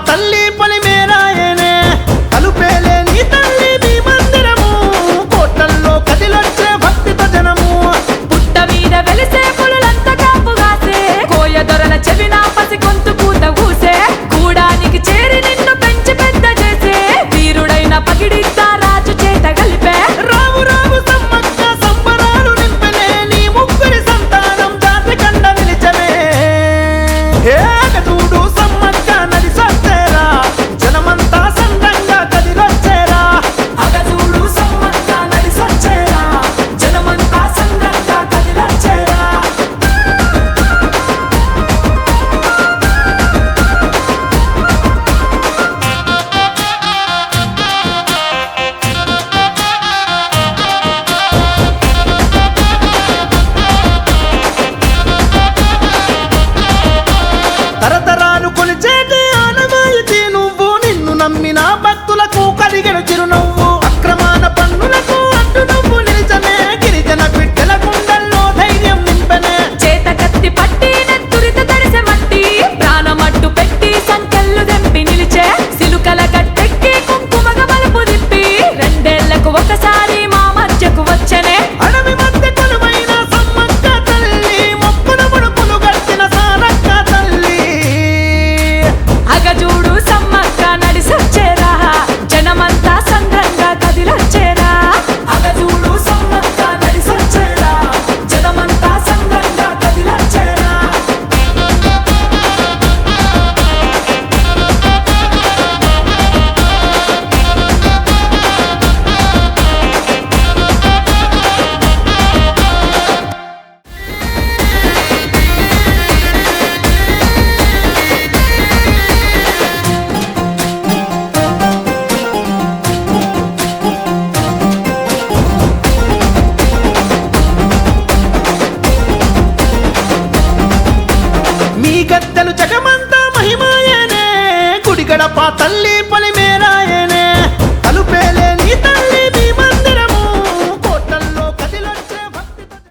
తల్లి పొలిమేరాయనే తలుపేలే నీ తల్లి మీ మందిరము కోటల్లో కదిలొచ్చే భక్తితో జనము పుట్ట మీద వెలిసే పులులంత కాపుగాసే కోయ దొరల చెవిన పసి కొంతు పూత కూసే కూడానికి చేరి నిన్ను పెంచి పెద్ద చేసే వీరుడైన పగిడిద్దా రాజు చేత గలిపే రావు రావు సమ్మక్క సంబరాలు నింపనే నీ ముగ్గురి సంతానం జాతి కండ నిలిచనే చూడు సమ్మక్క నది సత్తేరా జనమంతా సందంగా కదిలొచ్చేరా అగజూడు సమ్మక్క నది సచ్చేరా జనమంతా సందంగా కదిలొచ్చేరా తరతరాలు కొలిచేటి ఆనవాయితీ నువ్వు నిన్ను నమ్మిన భక్తులకు కలిగిన చిరునవ్వు అక్రమాన పన్నులకు అడ్డు నువ్వు నిలిచనే గిరిజన బిడ్డల గుండెల్లో ధైర్యం నింపనే చేత కత్తి పట్టి నెత్తురిత తడిసె మట్టి ప్రాణమట్టు పెట్టి సంకెళ్ళు దెంపి నిలిచే సిలుకల గట్టెక్కి కుంకుమగ బలుపు దిప్పి రెండేళ్లకు ఒకసారి మా మధ్యకు వచ్చనే అడవి మధ్య కొలువైన సమ్మక్క తల్లి మొక్కుల ముడుపులు గట్టిన సారక్క తల్లి అగజూడు సమ్మక్క నడిసొచ్చేరా జనమంతా సంద్రంగా కదిలొచ్చేరా అగజూడు సమ్మక్క నడిసొచ్చేరా జనమంతా సంద్రంగా కదిలొచ్చేరా మీ గద్దెలు జగమంతా మహిమాయనే గుడి గడప తల్లి